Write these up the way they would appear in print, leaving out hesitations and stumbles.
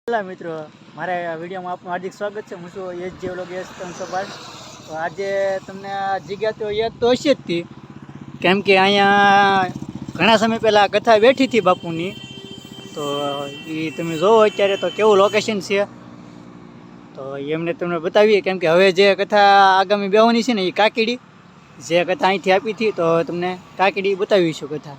મિત્રો, મારા વિડીયોમાં આપનું હાર્દિક સ્વાગત છે. હું છું એચ જે વ્લોગ એસ 312. તો આજે તમને આ જગ્યા તો યાદ તો હશે જ હતી, કેમ કે અહીંયા ઘણા સમય પહેલાં કથા બેઠી હતી બાપુની. તો એ તમે જોવો અત્યારે તો કેવું લોકેશન છે, તો એમને તમને બતાવીએ. કેમ કે હવે જે કથા આગામી બેવાની છે ને એ કાકીડી, જે કથા અહીંથી આપી હતી, તો તમને કાકીડી બતાવીશું કથા.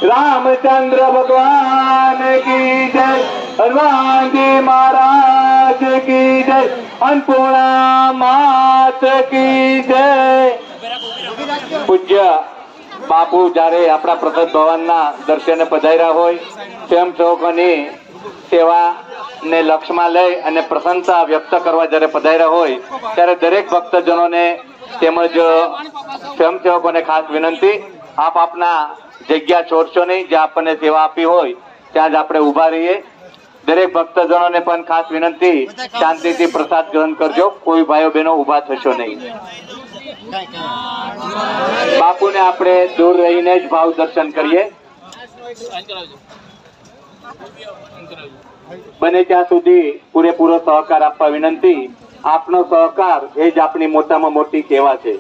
रामचंद्र भगवान की जय, हनुमान जी महाराज की जय, अन्नपूर्णा मात की जय. પૂજ્ય બાપુ જ્યારે આપણા પ્રગટ ભવનના દર્શને પધાર્યા હોય, સ્વયંસેવકોની સેવા ને લક્ષ્યમાં લઈ અને પ્રશંસા વ્યક્ત કરવા જ્યારે પધાર્યા હોય, ત્યારે દરેક ભક્તજનોને તેમજ સ્વયંસેવકોને ખાસ વિનંતી, આપ આપના જગ્યા છોડશો નહીં. જે આપણને સેવા આપી હોય ત્યાં જ આપણે ઊભા રહીએ. દરેક ભક્તજનોને પણ ખાસ વિનંતી, શાંતિથી પ્રસાદ ગ્રહણ કરજો. કોઈ ભાઈઓ બહેનો ઊભા થશો નહીં. બાપુને આપણે દૂર રહીને જ ભાવ દર્શન કરીએ. બને ત્યાં સુધી પૂરેપૂરો સહકાર આપવા વિનંતી. આપનો સહકાર એ જ આપણી મોટામાં મોટી સેવા છે.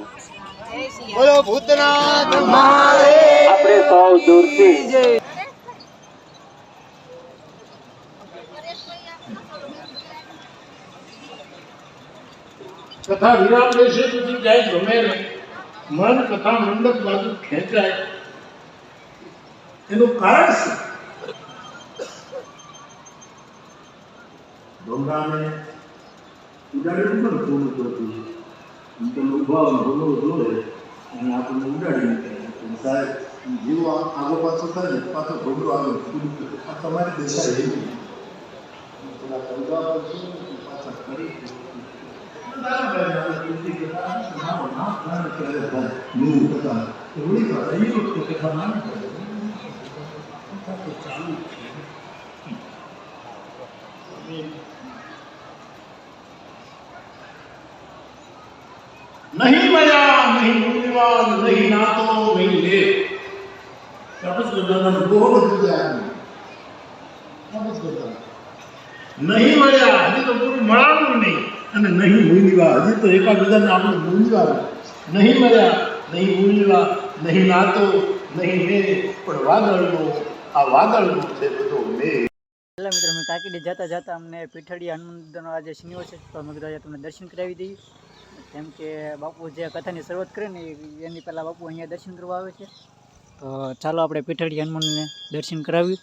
બોલો ભૂતનાથ મહાદેવ. આપણે સૌ દૂરથી કથા વિરામ લેશે પછી જાય ગમે મન કથા મંડપ બાજુ ખેંચાય, એનું કારણ શું? ડોંગરાને ઉડાડી પણ પૂરું કરતું ઉભા ભૂલો જોડે અને આપણને ઉડાડી નીકળે. સાહેબ જેવું આગો પાછો થાય ને પાછો ભોગરો આવે, આ તમારી દિશા એવી થોડા સમજાવ પાછા કરી नहीं मजा नहीं मूल्यवान नहीं नातो नहीं ले. तपस करना बहुत मजा तपस करता नहीं मजा हજી તો પૂરું મળાનું નહીં, અને નહીં મૂલ્યવાન હજી તો એકાબીજાને આપણે મૂલ્યવાન નહીં મળ્યા, નહીં મૂલ્યવાન, નહીં નાતો, નહીં મે, પણ વાદળનો આ વાદળનો છે બધો મે. એટલે મિત્રો, અમે કાકીડી જતા જતા અમને પીઠડી હનુમાનનો આજે શનિઓ છે, તો અમે કીધું તમને દર્શન કરાવી દઈએ. કેમ કે બાપુ જે કથાની શરૂઆત કરે ને એની પહેલાં બાપુ અહીંયા દર્શન કરવા આવે છે. તો ચાલો આપણે પીઠડી હનુમાનને દર્શન કરાવ્યું.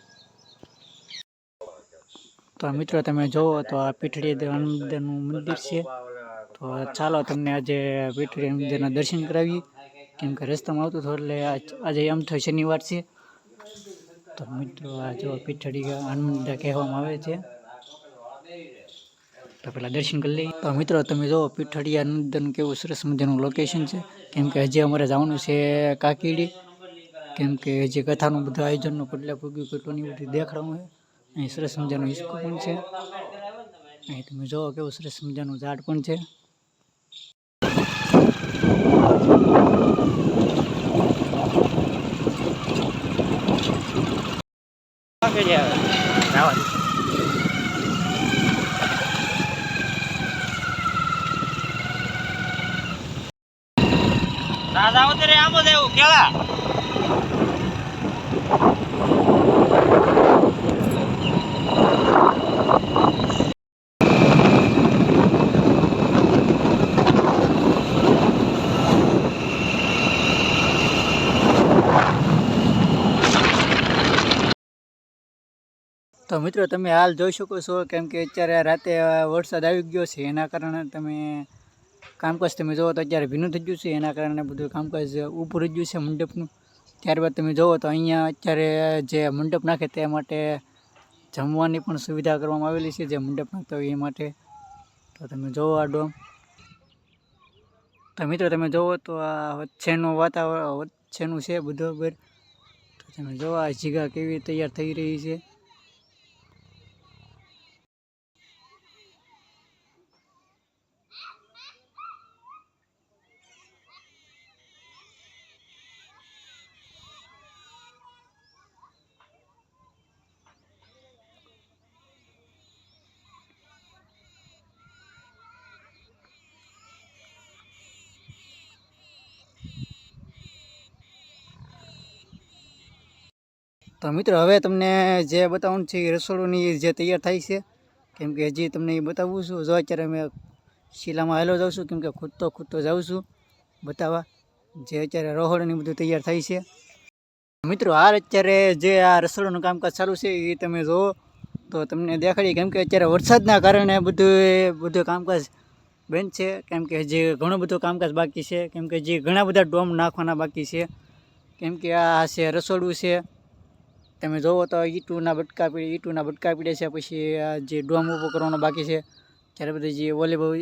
તો મિત્રો તમે જુઓ તો આ પીઠડી હનુમાનનું મંદિર છે. તો ચાલો તમને આજે પીઠડી હનુમાનના દર્શન કરાવીએ. કેમ કે રસ્તામાં આવતું હતું એટલે આજે એમ તો શનિવાર છે. તો મિત્રો આ જો પીઠડી હનુમાન કહેવામાં આવે છે. તો પહેલાં દર્શન કરી લઈએ. તો મિત્રો તમે જુઓ પીઠડી હનુમાન કેવું સરસ મજાનું લોકેશન છે. કેમ કે હજી અમારે જવાનું છે કાકીડી. કેમ કે હજી કથાનું બધું આયોજનનું કેટલા પૂગ્યું કેટલું બધું દેખાડવું છે. અહીં સરસ મજાનું હિસ્કો પણ છે. અહીં તમે જુઓ કેવું સરસ મજાનું ઝાડ પણ છે. દાદા ઉતરે આમ જ એવું કેળા તો મિત્રો તમે હાલ જોઈ શકો છો કેમ કે અત્યારે રાતે વરસાદ આવી ગયો છે, એના કારણે તમે કામકાજ તમે જોવો તો અત્યારે ભીનું થઈ ગયું છે, એના કારણે બધું કામકાજ ઊભું રહી ગયું છે મંડપનું. ત્યારબાદ તમે જોવો તો અહીંયા અત્યારે જે મંડપ નાખે તે માટે જમવાની પણ સુવિધા કરવામાં આવેલી છે, જે મંડપ નાખતા હોય એ માટે. તો તમે જોવો આ ડોમ. તો મિત્રો તમે જોવો તો આ વચ્ચેનું વાતાવરણ વચ્ચેનું છે બધું. તો તમે જોવો આ જગ્યા કેવી તૈયાર થઈ રહી છે. તો મિત્રો હવે તમને જે બતાવવાનું છે એ રસોડુંની જે તૈયાર થાય છે, કેમ કે હજી તમને એ બતાવું છું. જો અત્યારે અમે શીલામાં હાલો જાઉં છું, કેમ કે ખૂદતો જાઉં છું બતાવવા જે અત્યારે રસોડાની બધું તૈયાર થાય છે. મિત્રો હાલ અત્યારે જે આ રસોડાનું કામકાજ ચાલુ છે એ તમે જુઓ તો તમને દેખાડી, કેમ કે અત્યારે વરસાદના કારણે બધું કામકાજ બંધ છે, કેમ કે હજી ઘણું બધું કામકાજ બાકી છે, કેમ કે હજી ઘણા બધા ડોમ નાખવાના બાકી છે. કેમ કે આ છે રસોડું છે, તમે જોવો તો ઈંટના બટકા પીડે છે, પછી આ જે ડોમ ઊભો કરવાનો બાકી છે. ત્યારે બધી જે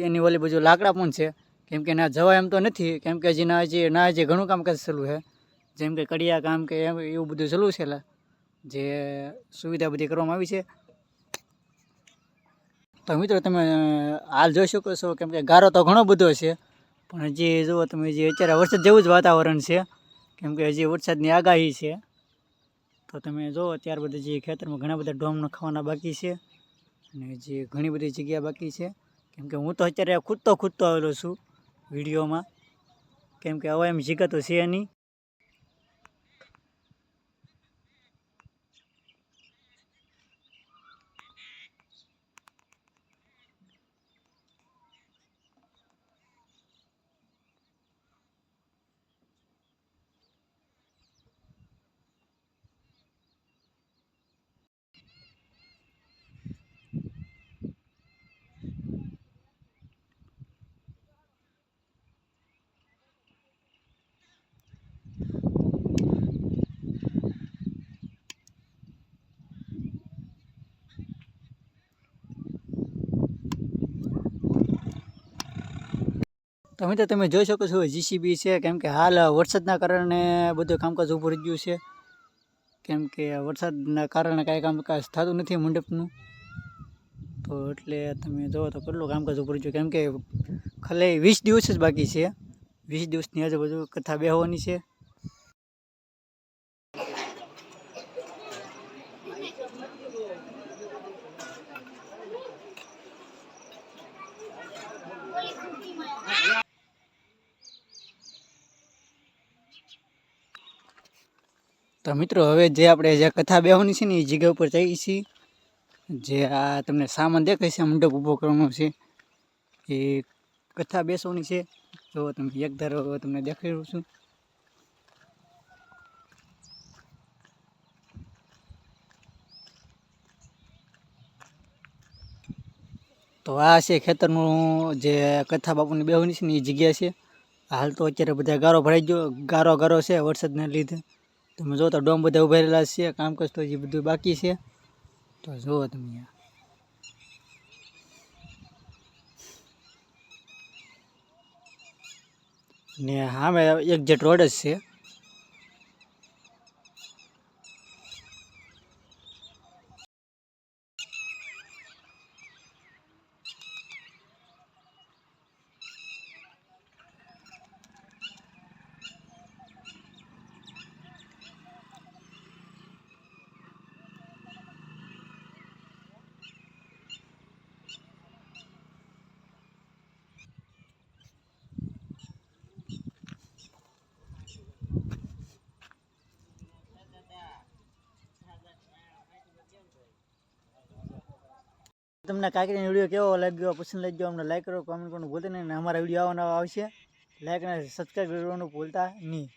એની ઓલી બાજુ લાકડા પણ છે, કેમ કે ના જવાય એમ તો નથી, કેમ કે હજી ઘણું કામકાજ ચાલુ છે, જેમ કે કડિયા કામ કે એવું બધું ચાલુ છે, જે સુવિધા બધી કરવામાં આવી છે. તો મિત્રો તમે હાલ જોઈ શકો છો, કેમ કે ગારો તો ઘણો બધો છે, પણ હજી જુઓ તમે અત્યારે વરસાદ જેવું જ વાતાવરણ છે, કેમ કે હજી વરસાદની આગાહી છે. તો તમે જુઓ ત્યારબાદ જે ખેતરમાં ઘણા બધા ડોમ નખાવાના બાકી છે, અને જે ઘણી બધી જગ્યા બાકી છે. કેમ કે હું તો અત્યારે ખૂદતો આવેલો છું વિડીયોમાં, કેમ કે હવે એમ જગ્યા તો છે નહીં. તો મિત્રો તમે જોઈ શકો છો જીસીબી છે, કેમ કે હાલ વરસાદના કારણે બધું કામકાજ ઊભું રહી ગયું છે, કેમ કે વરસાદના કારણે કાંઈ કામકાજ થતું નથી મંડપનું. તો એટલે તમે જોવો તો કેટલું કામકાજ ઊભું રહી ગયું, કેમ કે ખાલી 20 દિવસ જ બાકી છે. 20 દિવસની આજુબાજુ કથા બેહવાની છે. તો મિત્રો હવે જે આપણે જે કથા બેહવાની છે ને એ જગ્યા ઉપર જઈએ છીએ. જે આ તમને સામાન દેખાય છે મંડપ ઊભો કરવાનો છે, એ કથા બેસવાની છે. જો તમે એક ધારો તમને દેખાઈ રહ્યું છું. તો આ છે ખેતરનું જે કથા બાપુની બેહવાની છે ને એ જગ્યા છે. હાલ તો અત્યારે બધા ગારો ભરાઈ ગયો, ગારો છે વરસાદના લીધે. તમે જો તો ડોમ બધા ઉભા રહેલા છે, કામકાજ તો હજી બધું બાકી છે. તો જુઓ તમે ને સામે એક જેટ રોડ જ છે. તમને કાંકરીનો વિડીયો કેવો લાગ્યો, પસંદ લાગ્યો, અમને લાઈક કરો, કોમેન્ટ કરવાનું ભૂલતા નહીં, અને અમારા વિડીયો આવવાના આવશે. લાઈક અને સબસ્ક્રાઈબ કરવાનું ભૂલતા નહીં.